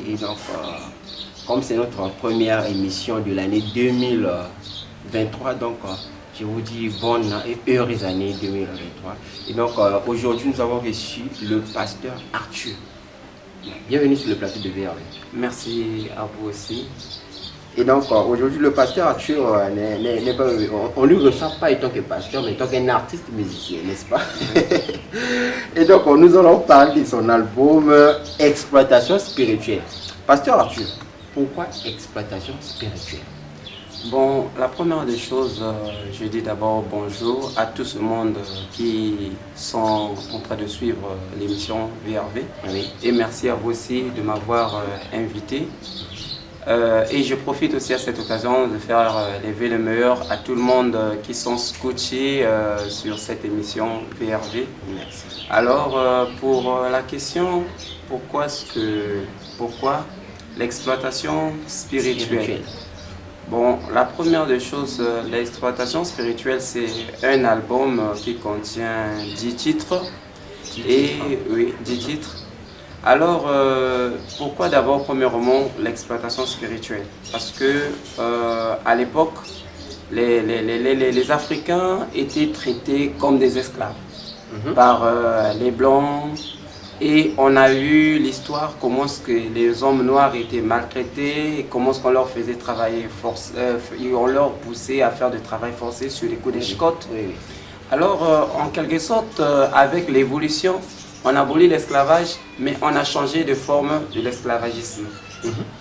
Et donc, comme c'est notre première émission de l'année 2023, donc je vous dis bonne et heureuse année 2023. Et donc, aujourd'hui, nous avons reçu le pasteur Arthur. Bienvenue sur le plateau de VRV. Merci à vous aussi. Et donc, aujourd'hui, le pasteur Arthur, on ne lui reçoit pas en tant que pasteur, mais en tant qu'un artiste musicien, n'est-ce pas? Et donc, nous allons parler de son album Exploitation spirituelle. Pasteur Arthur, pourquoi exploitation spirituelle? Bon, la première des choses, je dis d'abord bonjour à tout ce monde qui sont en train de suivre l'émission VRV. Oui. Et merci à vous aussi de m'avoir invité. Et je profite aussi à cette occasion de faire lever le meilleur à tout le monde qui sont scotchés sur cette émission VRV. Merci. Alors, pour la question, pourquoi l'exploitation spirituelle? Bon, la première des choses, l'exploitation spirituelle, c'est un album qui contient 10 titres. Oui, 10 titres. Alors, pourquoi d'abord, premièrement, l'exploitation spirituelle? Parce que à l'époque, les Africains étaient traités comme des esclaves par les Blancs. Et on a eu l'histoire, comment est-ce que les hommes noirs étaient maltraités, comment est-ce qu'on leur faisait travailler on leur poussait à faire du travail forcé sur les coups des chicottes. Oui. Alors, en quelque sorte, avec l'évolution, on a aboli l'esclavage, mais on a changé de forme de l'esclavagisme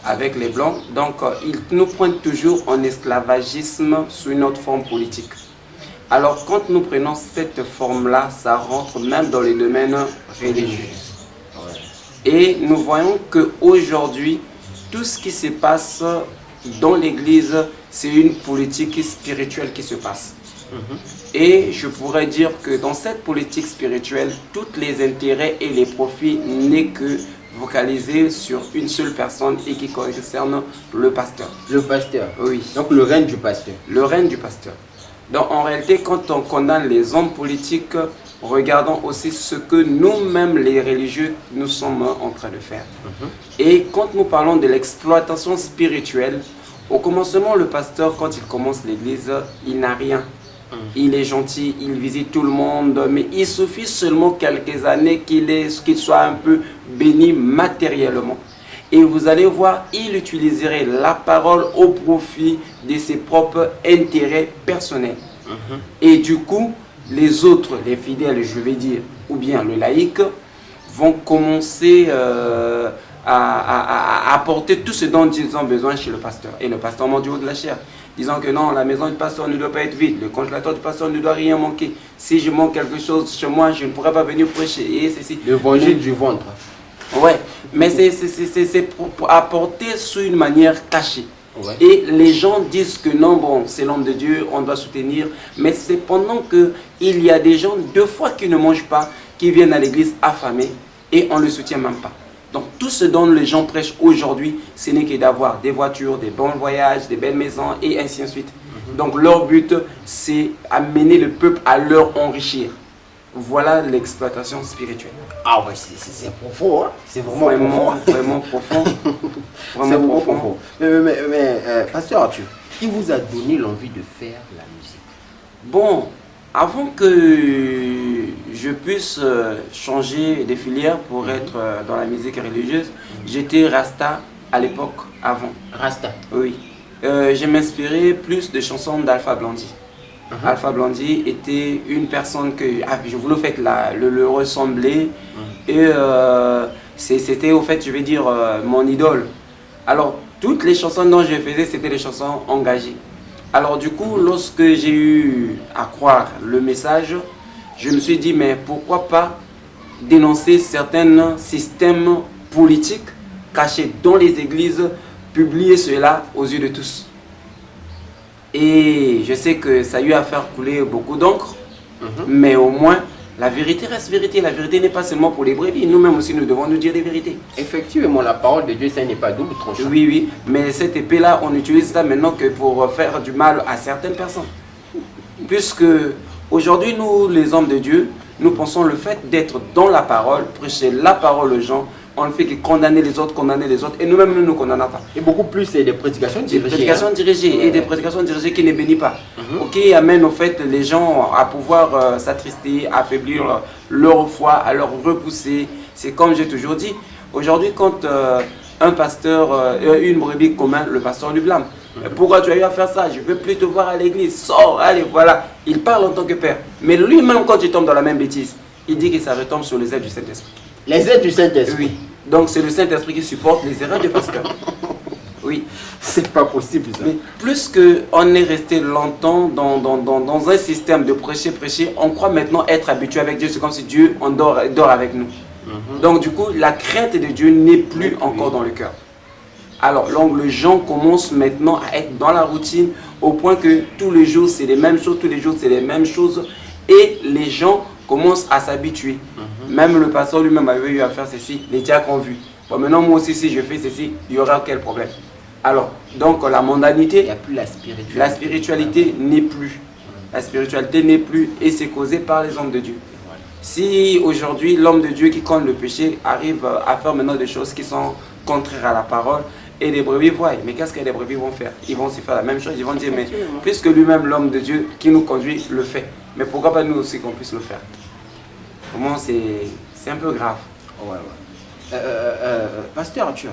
avec les Blancs. Donc, ils nous pointent toujours en esclavagisme sous une autre forme politique. Alors, quand nous prenons cette forme-là, ça rentre même dans les domaines religieux. Et nous voyons qu'aujourd'hui, tout ce qui se passe dans l'Église, c'est une politique spirituelle qui se passe. Et je pourrais dire que dans cette politique spirituelle, tous les intérêts et les profits n'est que focalisés sur une seule personne et qui concerne le pasteur. Le pasteur? Oui. Donc le règne du pasteur. Le règne du pasteur. Donc en réalité, quand on condamne les hommes politiques, regardons aussi ce que nous-mêmes, les religieux, nous sommes en train de faire. Et quand nous parlons de l'exploitation spirituelle, au commencement, le pasteur, quand il commence l'église, il n'a rien. Il est gentil, il visite tout le monde, mais il suffit seulement quelques années qu'il soit un peu béni matériellement. Et vous allez voir, il utiliserait la parole au profit de ses propres intérêts personnels. Et du coup, les autres, les fidèles, je vais dire, ou bien le laïc, vont commencer à apporter tout ce dont ils ont besoin chez le pasteur. Et le pasteur monte du haut de la chair, disant que non, la maison du pasteur ne doit pas être vide, le congélateur du pasteur ne doit rien manquer. Si je manque quelque chose chez moi, je ne pourrai pas venir prêcher. Et ceci. L'évangile du ventre. Ouais, mais c'est pour apporter sous une manière cachée. Ouais. Et les gens disent que non, bon, c'est l'homme de Dieu, on doit soutenir. Mais c'est pendant qu'il y a des gens, 2 fois qui ne mangent pas, qui viennent à l'église affamés et on ne le soutient même pas. Donc tout ce dont les gens prêchent aujourd'hui, ce n'est que d'avoir des voitures, des bons voyages, des belles maisons et ainsi de suite. Donc leur but, c'est amener le peuple à leur enrichir. Voilà l'exploitation spirituelle. Ah ouais, c'est profond, hein? C'est vraiment profond. Vraiment profond. Vraiment profond. Mais pasteur Arthur, qui vous a donné l'envie de faire la musique? Bon, avant que je puisse changer de filière pour être dans la musique religieuse, j'étais Rasta à l'époque, avant. Rasta? Oui. Je m'inspirais plus de chansons d'Alpha Blondy. Alpha Blondy était une personne que je voulais le ressembler. Et c'était au fait, je vais dire, mon idole. Alors, toutes les chansons dont je faisais, c'était des chansons engagées. Alors du coup, lorsque j'ai eu à croire le message, je me suis dit, mais pourquoi pas dénoncer certains systèmes politiques cachés dans les églises, publier cela aux yeux de tous. Et je sais que ça a eu à faire couler beaucoup d'encre, mais au moins, la vérité reste vérité. La vérité n'est pas seulement pour les brebis. Nous-mêmes aussi, nous devons nous dire des vérités. Effectivement, la parole de Dieu, ça n'est pas double tranchant. Oui, oui. Mais cette épée-là, on utilise ça maintenant que pour faire du mal à certaines personnes. Puisque aujourd'hui, nous, les hommes de Dieu, nous pensons le fait d'être dans la parole, prêcher la parole aux gens, on ne fait que condamner les autres, et nous-mêmes, nous ne condamnons pas. Et beaucoup plus, c'est des prédications dirigées. Des prédications dirigées, et des prédications dirigées qui ne bénissent pas. Qui amènent au fait les gens à pouvoir s'attrister, affaiblir leur foi, à leur repousser. C'est comme j'ai toujours dit, aujourd'hui, quand un pasteur, une brebis commun, le pasteur lui blâme. Pourquoi tu as eu à faire ça? Je ne veux plus te voir à l'église. Sors, allez, voilà. Il parle en tant que père. Mais lui-même, quand il tombe dans la même bêtise, il dit que ça retombe sur les ailes du Saint-Esprit. Les aides du Saint-Esprit. Oui. Donc c'est le Saint-Esprit qui supporte les erreurs du pasteur. Oui. C'est pas possible ça. Mais plus qu'on est resté longtemps dans un système de prêcher, on croit maintenant être habitué avec Dieu. C'est comme si Dieu dort avec nous. Donc du coup, la crainte de Dieu n'est plus encore dans le cœur. Alors les gens commencent maintenant à être dans la routine au point que tous les jours c'est les mêmes choses, et les gens commencent à s'habituer. Même le pasteur lui-même avait eu à faire ceci, les diacres ont vu. Bon, maintenant moi aussi si je fais ceci, il y aura quel problème? Alors, donc la mondanité, il n'y a plus la spiritualité. La spiritualité n'est plus. La spiritualité n'est plus, et c'est causé par les hommes de Dieu. Si aujourd'hui l'homme de Dieu qui compte le péché arrive à faire maintenant des choses qui sont contraires à la parole, et les brebis voient, mais qu'est-ce que les brebis vont faire? Ils vont aussi faire la même chose, ils vont dire, mais puisque lui-même l'homme de Dieu qui nous conduit le fait, mais pourquoi pas nous aussi qu'on puisse le faire? Comment c'est un peu grave. Pasteur Arthur,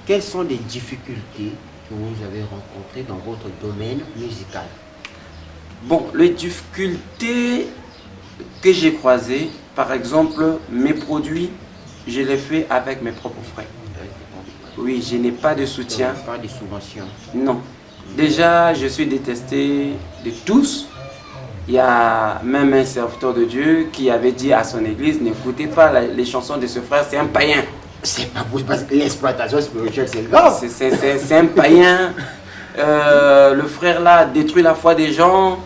quelles sont les difficultés que vous avez rencontrées dans votre domaine musical? Bon, les difficultés que j'ai croisées, par exemple, mes produits, je les fais avec mes propres frais. Oui, je n'ai pas de soutien. Pas de subvention. Non. Déjà, je suis détesté de tous. Il y a même un serviteur de Dieu qui avait dit à son église, n'écoutez pas les chansons de ce frère, c'est un païen. C'est pas possible parce que l'exploitation spirituelle, c'est grave. C'est un païen. Le frère là détruit la foi des gens.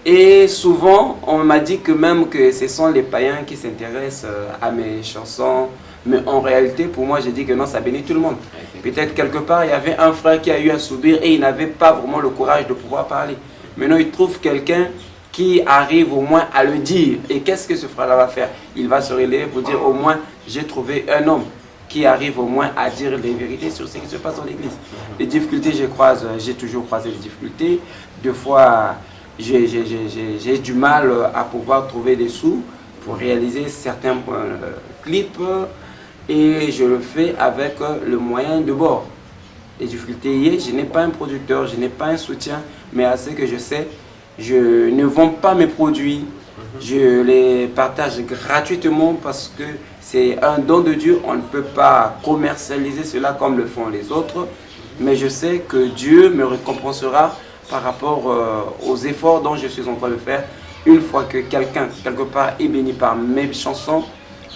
Et souvent, on m'a dit que même que ce sont les païens qui s'intéressent à mes chansons. Mais en réalité, pour moi, j'ai dit que non, ça bénit tout le monde. Peut-être quelque part, il y avait un frère qui a eu à subir et il n'avait pas vraiment le courage de pouvoir parler. Maintenant, il trouve quelqu'un qui arrive au moins à le dire. Et qu'est-ce que ce frère-là va faire? Il va se relever pour dire au moins, j'ai trouvé un homme qui arrive au moins à dire les vérités sur ce qui se passe dans l'église. Les difficultés, j'ai toujours croisé les difficultés. Des fois, j'ai du mal à pouvoir trouver des sous pour réaliser certains clips. Et je le fais avec le moyen de bord. Les difficultés, je n'ai pas un producteur, je n'ai pas un soutien, mais à ce que je sais, je ne vends pas mes produits, je les partage gratuitement parce que c'est un don de Dieu, on ne peut pas commercialiser cela comme le font les autres, mais je sais que Dieu me récompensera par rapport aux efforts dont je suis en train de faire. Une fois que quelqu'un, quelque part, est béni par mes chansons,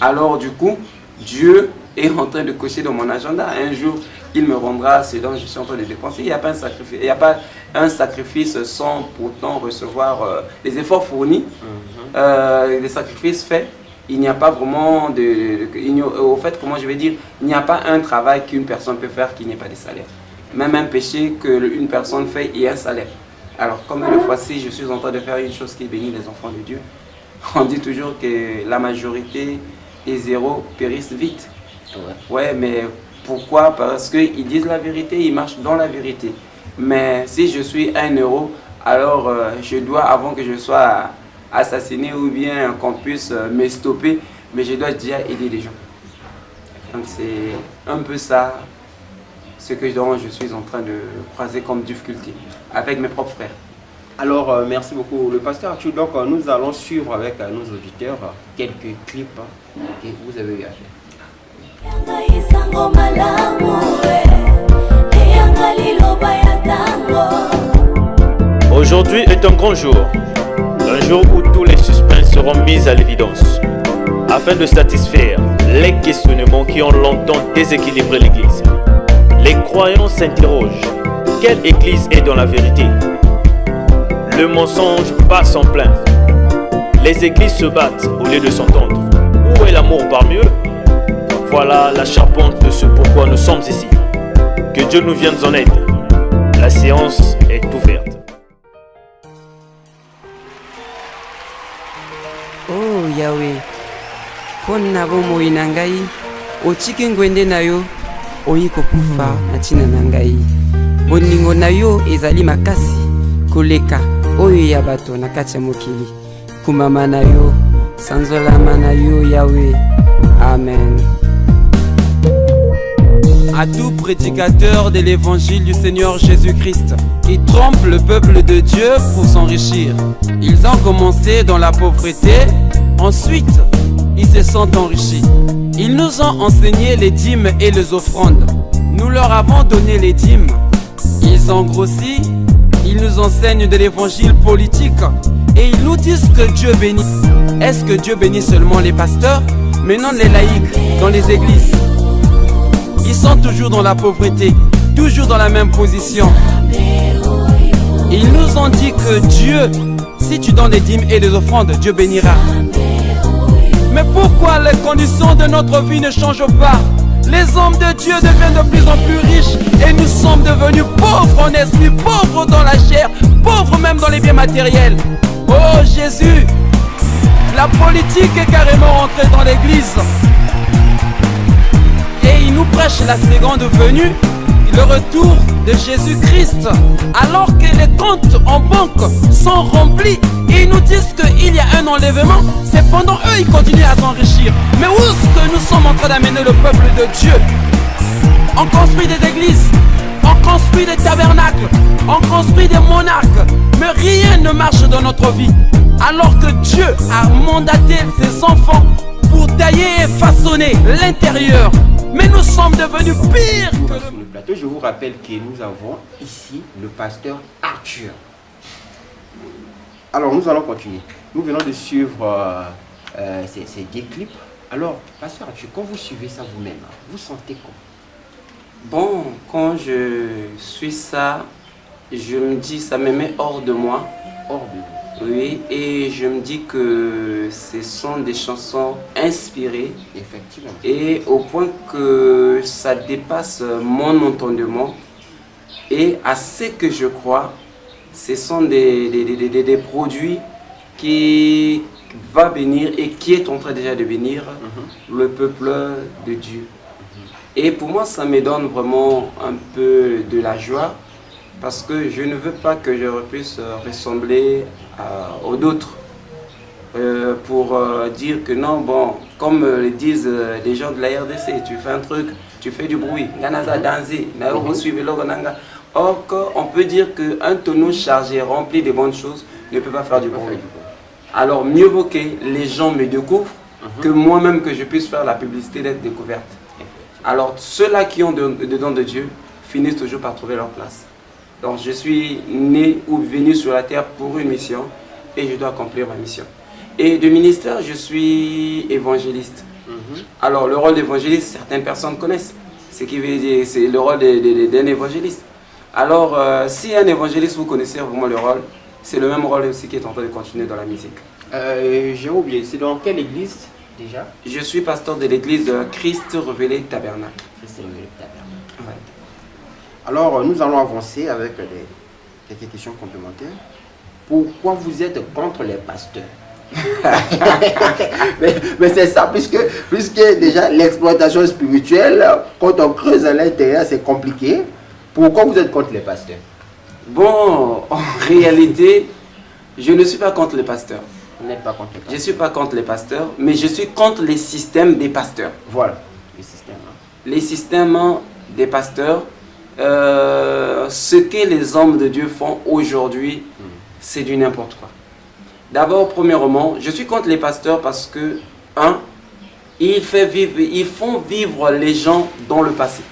alors du coup, Dieu est en train de cocher dans mon agenda. Un jour, il me rendra ce dont je suis en train de dépenser. Il n'y a pas un sacrifice, sans pourtant recevoir les efforts fournis, les sacrifices faits. Il n'y a pas vraiment au fait, comment je vais dire, il n'y a pas un travail qu'une personne peut faire qui n'ait pas de salaire. Même un péché qu'une personne fait, il y a un salaire. Alors, comme une fois-ci, je suis en train de faire une chose qui bénit les enfants de Dieu. On dit toujours que la majorité et zéro périssent vite. Ouais, mais pourquoi? Parce qu'ils disent la vérité, ils marchent dans la vérité. Mais si je suis 1 euro, alors je dois, avant que je sois assassiné ou bien qu'on puisse me stopper, mais je dois déjà aider les gens. Donc c'est un peu ça, ce que je suis en train de croiser comme difficulté avec mes propres frères. Alors, merci beaucoup, le pasteur Arthur. Donc, nous allons suivre avec nos auditeurs quelques clips que vous avez eu à faire. Aujourd'hui est un grand jour où tous les suspens seront mis à l'évidence, afin de satisfaire les questionnements qui ont longtemps déséquilibré l'Église. Les croyants s'interrogent, quelle Église est dans la vérité? Le mensonge passe en plein. Les églises se battent au lieu de s'entendre. Où est l'amour parmi eux? Voilà la charpente de ce pourquoi nous sommes ici. Que Dieu nous vienne en aide. La séance est ouverte. Oh Yahweh, pona bomoi na ngai, otiki ngwende na yo, oyi kokufa na ntina na ngai. Boningo na yo ezali makasi koleka oyo ya bato na kati ya mokili. Kumama na yo, sanzolama na yo Yahweh. Amen. À tout prédicateur de l'évangile du Seigneur Jésus-Christ qui trompe le peuple de Dieu pour s'enrichir. Ils ont commencé dans la pauvreté, ensuite ils se sont enrichis. Ils nous ont enseigné les dîmes et les offrandes. Nous leur avons donné les dîmes. Ils ont grossi, ils nous enseignent de l'évangile politique et ils nous disent que Dieu bénit. Est-ce que Dieu bénit seulement les pasteurs, mais non les laïcs dans les églises? Ils sont toujours dans la pauvreté, toujours dans la même position. Ils nous ont dit que Dieu, si tu donnes les dîmes et les offrandes, Dieu bénira. Mais pourquoi les conditions de notre vie ne changent pas? Les hommes de Dieu deviennent de plus en plus riches et nous sommes devenus pauvres en esprit, pauvres dans la chair, pauvres même dans les biens matériels. Oh Jésus, la politique est carrément rentrée dans l'église. Et il nous prêche la seconde venue, le retour de Jésus-Christ, alors que les comptes en banque sont remplis et ils nous disent qu'il y a un enlèvement. Cependant, eux, ils continuent à s'enrichir. Mais où est-ce que nous sommes en train d'amener le peuple de Dieu? On construit des églises, on construit des tabernacles, on construit des monarques, mais rien ne marche dans notre vie. Alors que Dieu a mandaté ses enfants pour tailler et façonner l'intérieur. Mais nous sommes devenus pires que le plateau. Je vous rappelle que nous avons ici le pasteur Arthur. Alors nous allons continuer. Nous venons de suivre ces 10 clips. Alors, pasteur Arthur, quand vous suivez ça vous-même, vous sentez comment? Bon, quand je suis ça, je me dis, ça me met hors de moi. Hors de vous. Oui, et je me dis que ce sont des chansons inspirées. Effectivement. Et au point que ça dépasse mon entendement. Et à ce que je crois, ce sont des produits qui vont bénir et qui est en train déjà de bénir le peuple de Dieu. Et pour moi, ça me donne vraiment un peu de la joie. Parce que je ne veux pas que je puisse ressembler aux autres pour dire que non, bon, comme le disent les gens de la RDC, tu fais un truc, tu fais du bruit, or on peut dire qu'un tonneau chargé, rempli de bonnes choses, ne peut pas faire du bruit. Alors mieux vaut que les gens me découvrent que moi-même que je puisse faire la publicité d'être découverte. Alors ceux-là qui ont des dons de Dieu finissent toujours par trouver leur place. Donc je suis né ou venu sur la terre pour une mission et je dois accomplir ma mission. Et de ministère, je suis évangéliste. Alors le rôle d'évangéliste, certaines personnes connaissent. Ce qui veut dire, c'est le rôle d'un évangéliste. Alors si un évangéliste, vous connaissez vraiment le rôle, c'est le même rôle aussi qui est en train de continuer dans la musique. J'ai oublié, c'est dans quelle église déjà? Je suis pasteur de l'église Christ Révélé Tabernacle. Christ Révélé Tabernacle. Ouais. Alors, nous allons avancer avec quelques questions complémentaires. Pourquoi vous êtes contre les pasteurs? mais c'est ça, puisque déjà l'exploitation spirituelle, quand on creuse à l'intérieur, c'est compliqué. Pourquoi vous êtes contre les pasteurs? Bon, en réalité, je ne suis pas contre les pasteurs. Vous n'êtes pas contre les pasteurs? Je ne suis pas contre les pasteurs, mais je suis contre les systèmes des pasteurs. Voilà, les systèmes. Les systèmes des pasteurs. Ce que les hommes de Dieu font aujourd'hui, c'est du n'importe quoi. D'abord, premièrement, je suis contre les pasteurs parce que, ils font vivre les gens dans le passé.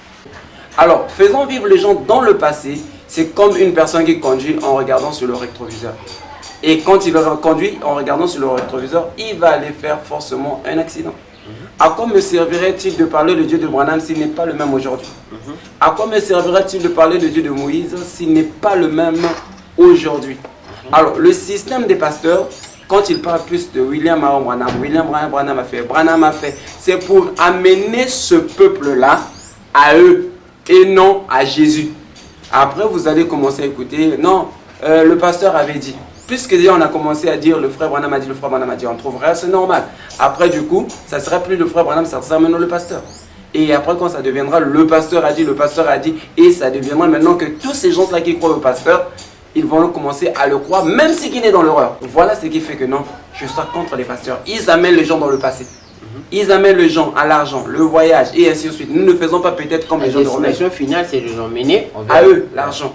Alors, faisons vivre les gens dans le passé, c'est comme une personne qui conduit en regardant sur le rétroviseur. Et quand il conduit en regardant sur le rétroviseur, il va aller faire forcément un accident. À quoi me servirait-il de parler de Dieu de Branham s'il n'est pas le même aujourd'hui? À quoi me servirait-il de parler de Dieu de Moïse s'il n'est pas le même aujourd'hui? Alors, le système des pasteurs, quand il parle plus de William Branham a fait, c'est pour amener ce peuple-là à eux et non à Jésus. Après, vous allez commencer à écouter, non, le pasteur avait dit. Puisque déjà on a commencé à dire le frère Branham a dit, on trouverait c'est normal. Après, du coup, ça ne serait plus le frère Branham, ça serait maintenant le pasteur. Et après, quand ça deviendra le pasteur a dit, et ça deviendra maintenant que tous ces gens-là qui croient au pasteur, ils vont commencer à le croire, même si qu'il est dans l'erreur. Voilà ce qui fait que non, je suis contre les pasteurs. Ils amènent les gens dans le passé. Ils amènent les gens à l'argent, le voyage, et ainsi de suite. Nous ne faisons pas peut-être comme les gens de Romain. La destination finale, c'est de les emmener à eux, l'argent.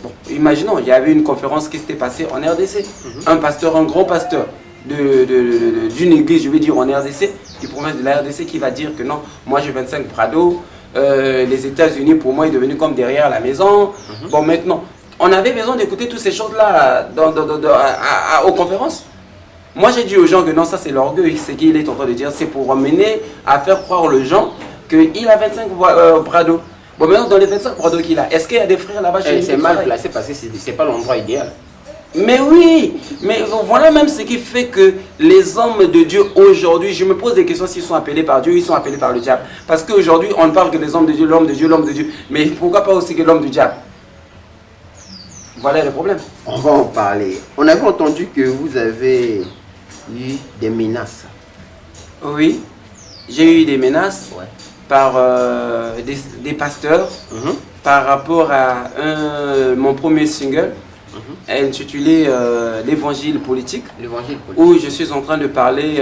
Bon, imaginons, il y avait une conférence qui s'était passée en RDC. Un pasteur, un grand pasteur d'une église, je vais dire en RDC, du province de la RDC, qui va dire que non, moi j'ai 25 Prado, les États-Unis pour moi est devenu comme derrière la maison. Bon, maintenant, on avait besoin d'écouter toutes ces choses-là aux conférences. Moi j'ai dit aux gens que non, ça c'est l'orgueil, ce qu'il est en train de dire, c'est pour amener à faire croire aux gens qu'il a 25 Prado. Bon, maintenant, dans les 25 Prado qu'il a, est-ce qu'il y a des frères là-bas chez lui? C'est mal placé parce que ce n'est pas l'endroit idéal. Mais oui, mais voilà même ce qui fait que les hommes de Dieu aujourd'hui, je me pose des questions s'ils sont appelés par Dieu, ils sont appelés par le diable. Parce qu'aujourd'hui, on ne parle que des hommes de Dieu, l'homme de Dieu, l'homme de Dieu. Mais pourquoi pas aussi que l'homme du diable? Voilà le problème. On va en parler. On avait entendu que vous avez eu des menaces. Oui, j'ai eu des menaces par des pasteurs par rapport à mon premier single. Intitulé l'évangile politique, où je suis en train de parler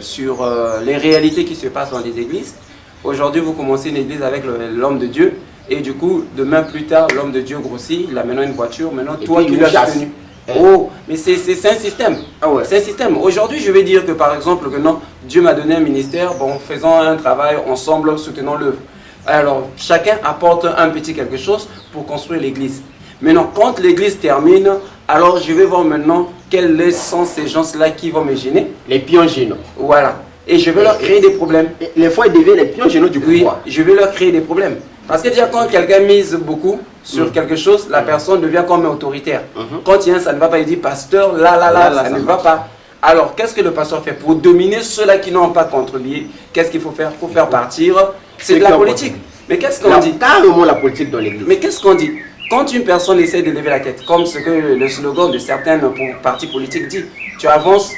sur les réalités qui se passent dans les églises. Aujourd'hui, vous commencez une église avec l'homme de Dieu, et du coup, demain plus tard, l'homme de Dieu grossit, il a maintenant une voiture, maintenant et toi tu l'as tenu. Oh, mais c'est un système. C'est un système. Aujourd'hui, je vais dire que par exemple, que non, Dieu m'a donné un ministère, bon, faisons un travail ensemble, soutenons l'œuvre. Alors, chacun apporte un petit quelque chose pour construire l'église. Maintenant, quand l'église termine, alors je vais voir maintenant quels sont ces gens-là qui vont me gêner. Les pions gênants. Voilà. Et je vais leur créer des problèmes. Les fois, ils deviennent les pions gênants du pouvoir. Oui, je vais leur créer des problèmes. Parce que déjà, quand quelqu'un mise beaucoup sur quelque chose, la personne devient comme autoritaire. Quand il y a un, ça ne va pas, il dit pasteur, ça ne va pas. Alors, qu'est-ce que le pasteur fait? Pour dominer ceux-là qui n'ont pas contribué, qu'est-ce qu'il faut faire? Il faut faire partir. C'est de la politique. Mais qu'est-ce qu'on dit? Carrément la politique dans l'église. Mais qu'est-ce qu'on dit? Quand une personne essaie de lever la tête, comme ce que le slogan de certains partis politiques dit, tu avances,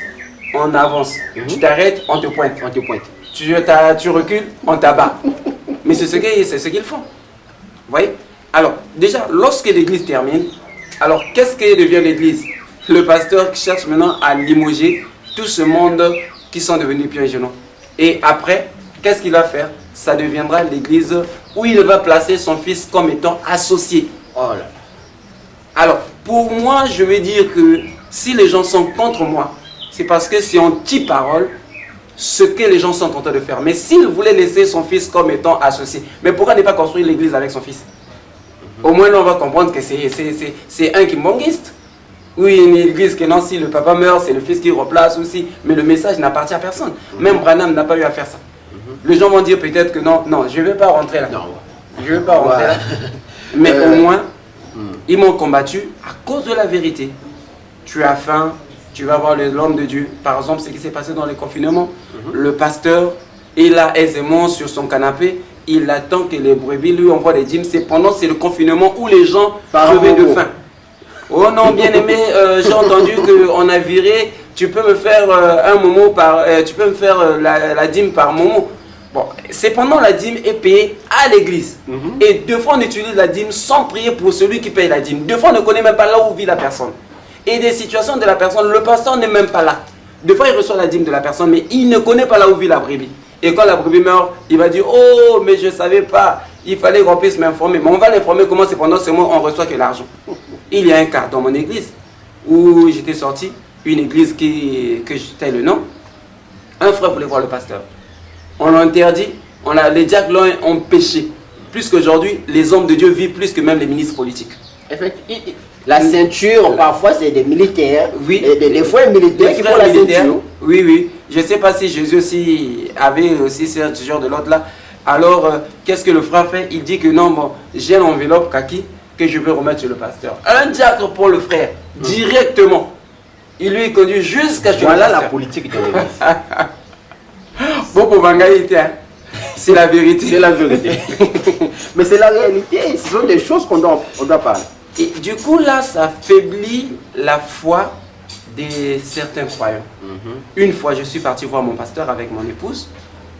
on avance. Tu t'arrêtes, on te pointe. Tu recules, on t'abat. Mais c'est ce qu'ils font. Vous voyez? Alors, déjà, lorsque l'église termine, alors qu'est-ce que devient l'église? Le pasteur qui cherche maintenant à limoger tout ce monde qui sont devenus pions gênants. Et après, qu'est-ce qu'il va faire? Ça deviendra l'église où il va placer son fils comme étant associé. Oh là. Alors, pour moi, je vais dire que si les gens sont contre moi, c'est parce que c'est anti-parole ce que les gens sont en train de faire. Mais s'il voulait laisser son fils comme étant associé, mais pourquoi ne pas construire l'église avec son fils? Au moins, on va comprendre que c'est un kimbongiste. Oui, une église que non, si le papa meurt, c'est le fils qui replace aussi. Mais le message n'appartient à personne. Même Branham n'a pas eu à faire ça. Les gens vont dire peut-être que non, je ne vais pas rentrer là. Non. Je ne vais pas rentrer là. Mais au moins, ils m'ont combattu à cause de la vérité. Tu as faim, tu vas voir l'homme de Dieu. Par exemple, ce qui s'est passé dans les confinements. Le pasteur, il a aisément sur son canapé, il attend que les brebis lui envoient des dîmes. C'est le confinement où les gens crevaient de faim. Oh non, bien aimé, j'ai entendu qu'on a viré, tu peux me faire un momo tu peux me faire la dîme par momo. Bon, cependant, la dîme est payée à l'église. Et deux fois, on utilise la dîme sans prier pour celui qui paye la dîme. Deux fois, on ne connaît même pas là où vit la personne. Et des situations de la personne, le pasteur n'est même pas là. Deux fois, il reçoit la dîme de la personne, mais il ne connaît pas là où vit la brebis. Et quand la brebis meurt, il va dire, oh, mais je ne savais pas, il fallait qu'on puisse m'informer. Mais on va l'informer comment c'est pendant ce mois, on reçoit que l'argent. Il y a un cas dans mon église où j'étais sorti, une église que je tais le nom. Un frère voulait voir le pasteur. On l'a interdit, les diacres ont péché. Plus qu'aujourd'hui, les hommes de Dieu vivent plus que même les ministres politiques. Effectivement, la ceinture, parfois c'est des militaires. Oui. Des frères militaires qui font la ceinture. Oui. Je ne sais pas si Jésus aussi avait aussi ce genre de l'ordre là. Alors, qu'est-ce que le frère fait? Il dit que non, bon, j'ai l'enveloppe kaki, que je veux remettre sur le pasteur. Un diacre pour le frère, directement. Il lui conduit jusqu'à chez le Voilà pasteur. la politique de l'église. Bon, pour Bangaïté, hein. C'est la vérité. C'est la vérité. Mais c'est la réalité. Ce sont des choses qu'on doit parler. Et du coup, là, ça affaiblit la foi de certains croyants. Une fois, je suis parti voir mon pasteur avec mon épouse.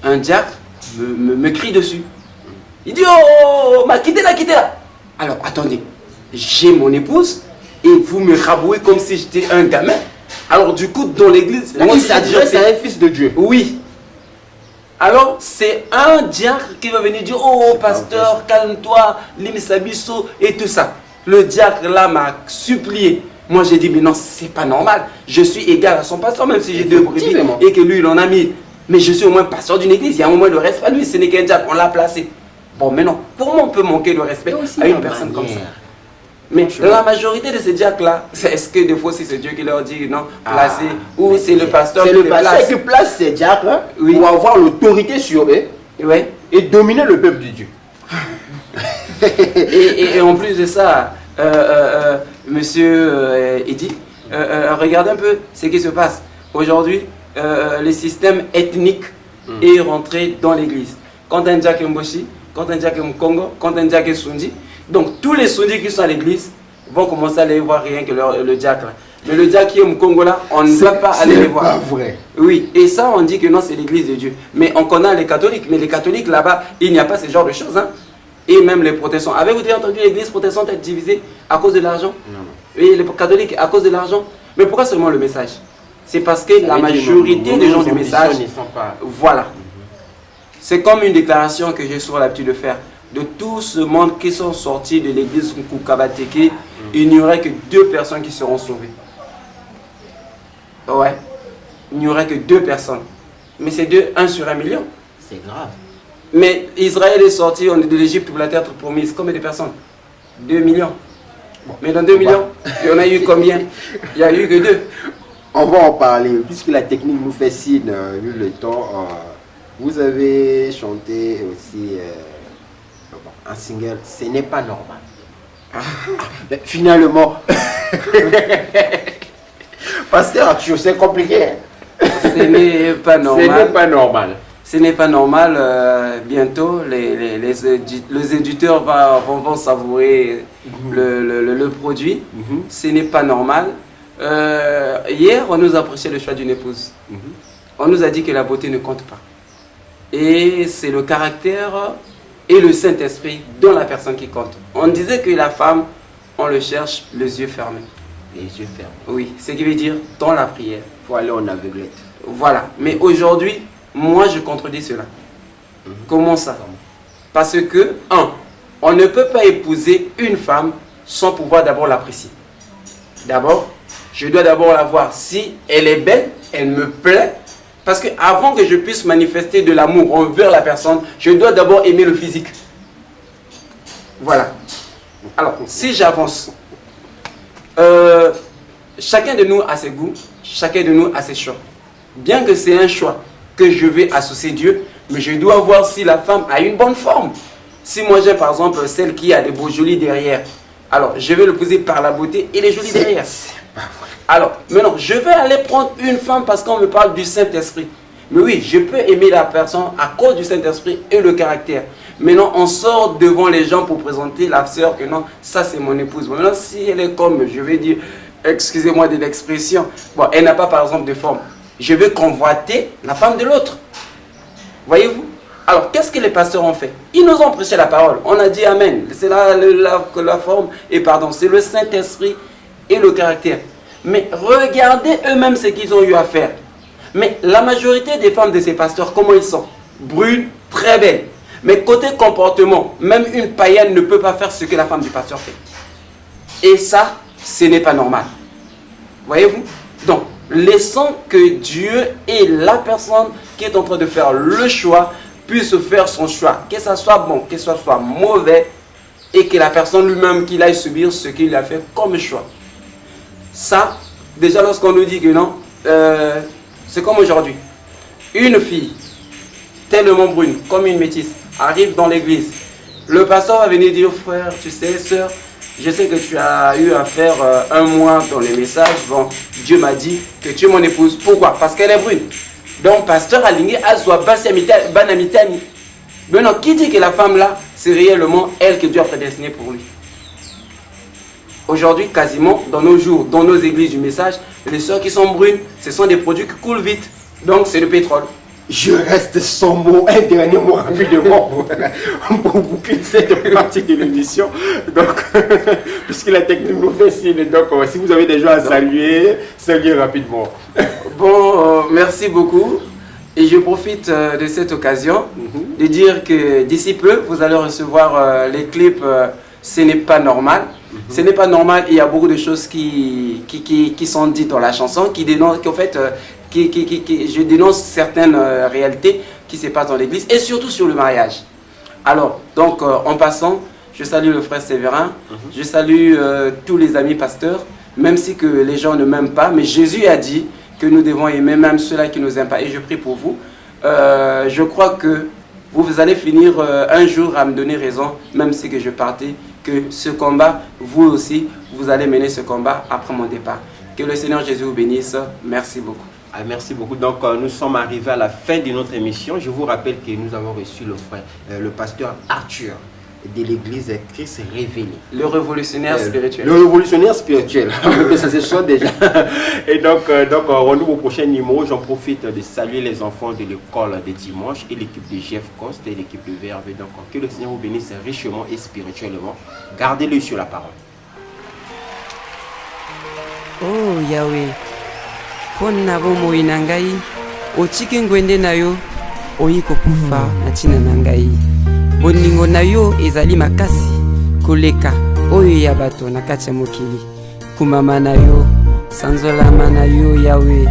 Un diacre me crie dessus. Il dit, oh, quittez là. Alors, attendez, j'ai mon épouse et vous me rabouez comme si j'étais un gamin. Alors, du coup, dans l'église, Il s'adresse à un fils de Dieu. oui. Alors, c'est un diacre qui va venir dire, oh, pasteur, calme-toi, l'imisabiso et tout ça. Le diacre là m'a supplié. Moi, j'ai dit, mais non, c'est pas normal. Je suis égal à son pasteur, même si j'ai deux brebis et que lui, il en a 1000. Mais je suis au moins pasteur d'une église. Il y a un moment de respect. Lui, ce n'est qu'un diacre, on l'a placé. Bon, mais non, comment on peut manquer de respect à une personne comme ça? Mais la majorité de ces diacres-là, est-ce que des fois c'est Dieu qui leur dit non, placez, ou c'est le pasteur qui les place? C'est le pasteur qui place ces diacres pour avoir l'autorité sur eux et dominer le peuple de Dieu. et en plus de ça, monsieur Eddy, regardez un peu ce qui se passe. Aujourd'hui, le système ethnique est rentré dans l'église. Quand un diacre est Mboshi, quand un diacre est Mkongo, quand un diacre est Sundi, donc tous les Sundis qui sont à l'église vont commencer à aller voir rien que le diacre. Mais le diacre qui est Mkongo là, on ne va pas aller les voir. C'est pas vrai. Oui, et ça on dit que non, c'est l'église de Dieu. Mais on connaît les catholiques, mais les catholiques là-bas, il n'y a pas ce genre de choses. Hein. Et même les protestants. Avez-vous déjà entendu l'église protestante être divisée à cause de l'argent? Non. Et les catholiques à cause de l'argent. Mais pourquoi seulement le message? C'est parce que la majorité des gens du message, voilà. C'est comme une déclaration que j'ai souvent l'habitude de faire. De tout ce monde qui sont sortis de l'église Kukabateke, il n'y aurait que 2 personnes qui seront sauvées. Ouais. Il n'y aurait que 2 personnes. Mais c'est 1 sur 1 million. C'est grave. Mais Israël est sorti de l'Égypte pour la terre promise. Combien de personnes? 2 millions. Bon. Mais dans 2 millions, il y en a eu combien? Il n'y a eu que 2. On va en parler, puisque la technique nous fait signe, vu le temps. Vous avez chanté aussi un single, ce n'est pas normal. Mais finalement, pasteur Arthur, c'est compliqué. Ce n'est pas normal. Ce n'est pas normal. Ce n'est pas normal. Bientôt, les éditeurs vont savourer le produit. Ce n'est pas normal. Hier, on nous a prêché le choix d'une épouse. On nous a dit que la beauté ne compte pas. Et c'est le caractère et le Saint-Esprit dans la personne qui compte. On disait que la femme, on le cherche les yeux fermés. Les yeux fermés. Oui, ce qui veut dire dans la prière. Il faut aller en aveuglette. Voilà. Mais aujourd'hui, moi je contredis cela. Comment ça? Parce que, on ne peut pas épouser une femme sans pouvoir d'abord l'apprécier. D'abord, je dois d'abord la voir. Si elle est belle, elle me plaît. Parce que avant que je puisse manifester de l'amour envers la personne, je dois d'abord aimer le physique. Voilà. Alors, si j'avance, chacun de nous a ses goûts, chacun de nous a ses choix. Bien que c'est un choix que je vais associer Dieu, mais je dois voir si la femme a une bonne forme. Si moi j'ai par exemple celle qui a des beaux jolis derrière, alors je vais l'épouser par la beauté et les jolis derrière. Alors, maintenant, je vais aller prendre une femme parce qu'on me parle du Saint-Esprit. Mais oui, je peux aimer la personne à cause du Saint-Esprit et le caractère. Maintenant, on sort devant les gens pour présenter la sœur que non, ça c'est mon épouse. Maintenant, si elle est comme, je vais dire, excusez-moi de l'expression, bon, elle n'a pas par exemple de forme. Je vais convoiter la femme de l'autre. Voyez-vous? Alors, qu'est-ce que les pasteurs ont fait? Ils nous ont prêché la parole. On a dit Amen. C'est la forme et pardon, c'est le Saint-Esprit et le caractère. Mais regardez eux-mêmes ce qu'ils ont eu à faire. Mais la majorité des femmes de ces pasteurs, comment ils sont? Brunes, très belles. Mais côté comportement, même une païenne ne peut pas faire ce que la femme du pasteur fait. Et ça, ce n'est pas normal. Voyez-vous? Donc, laissons que Dieu et la personne qui est en train de faire le choix puisse faire son choix. Que ça soit bon, que ça soit mauvais, et que la personne lui-même qu'il aille subir ce qu'il a fait comme choix. Ça, déjà lorsqu'on nous dit que non, c'est comme aujourd'hui. Une fille, tellement brune, comme une métisse, arrive dans l'église. Le pasteur va venir dire, frère, tu sais, sœur, Je sais que tu as eu à faire un mois dans les messages. Bon, Dieu m'a dit que tu es mon épouse. Pourquoi? Parce qu'elle est brune. Donc, pasteur Alingue Azwa Banamitani. Maintenant, qui dit que la femme là, c'est réellement elle que Dieu a prédestinée pour lui? Aujourd'hui, quasiment, dans nos jours, dans nos églises du message, les sœurs qui sont brunes, ce sont des produits qui coulent vite. Donc, c'est le pétrole. Je reste sans mot, un dernier mot rapidement pour boucler cette partie de l'émission. Donc, puisque la technique nous fait signe, donc si vous avez des gens à saluer, saluez rapidement. Bon, merci beaucoup. Et je profite de cette occasion de dire que d'ici peu, vous allez recevoir les clips Ce n'est pas normal. Ce n'est pas normal, il y a beaucoup de choses qui sont dites dans la chanson, qui dénoncent, qu'en fait, je dénonce certaines réalités qui se passent dans l'église et surtout sur le mariage. Alors, donc, en passant, je salue le frère Séverin, je salue tous les amis pasteurs, même si que les gens ne m'aiment pas, mais Jésus a dit que nous devons aimer même ceux-là qui nous aiment pas, et je prie pour vous. Je crois que vous allez finir un jour à me donner raison, même si que je partais, que ce combat, vous aussi, vous allez mener ce combat après mon départ. Que le Seigneur Jésus vous bénisse. Merci beaucoup. Ah, merci beaucoup. Donc, nous sommes arrivés à la fin de notre émission. Je vous rappelle que nous avons reçu le frère, le pasteur Arthur de l'église Christ révélé. Le révolutionnaire spirituel. Le révolutionnaire spirituel. Ça se soit déjà. Et donc rendez-vous au prochain numéro. J'en profite de saluer les enfants de l'école de dimanche et l'équipe de Jeff Coste et l'équipe de VRV. Donc, que le Seigneur vous bénisse richement et spirituellement. Gardez-le sur la parole. Oh Yahweh, pona bomoi na ngai, otiki ngwende na yo, oyi kokufa na ntina na ngai. Boningo na yo ezali makasi koleka oyo ya bato na kati ya mokili. Kumama na yo, sanzolama na yo Yahweh.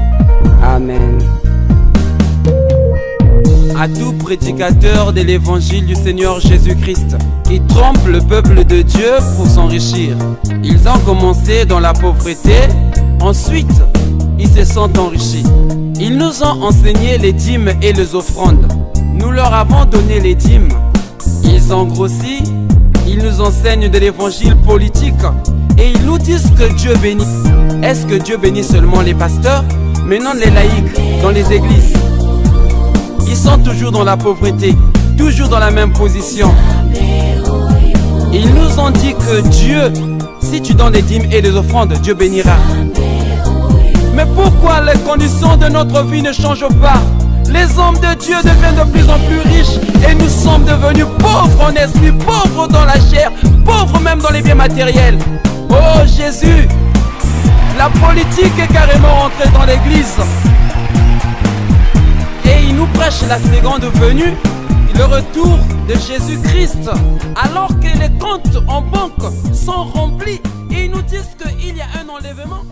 Amen. À tout prédicateur de l'évangile du Seigneur Jésus-Christ qui trompe le peuple de Dieu pour s'enrichir. Ils ont commencé dans la pauvreté, ensuite ils se sont enrichis. Ils nous ont enseigné les dîmes et les offrandes. Nous leur avons donné les dîmes. Ils ont grossi, ils nous enseignent de l'évangile politique et ils nous disent que Dieu bénit. Est-ce que Dieu bénit seulement les pasteurs, mais non les laïcs dans les églises? Ils sont toujours dans la pauvreté, toujours dans la même position. Ils nous ont dit que Dieu, si tu donnes les dîmes et les offrandes, Dieu bénira. Mais pourquoi les conditions de notre vie ne changent pas? Les hommes de Dieu deviennent de plus en plus riches et nous sommes devenus pauvres en esprit, pauvres dans la chair, pauvres même dans les biens matériels. Oh Jésus, la politique est carrément rentrée dans l'église. Et il nous prêche la seconde venue, le retour de Jésus-Christ, alors que les comptes en banque sont remplis et ils nous disent qu'il y a un enlèvement.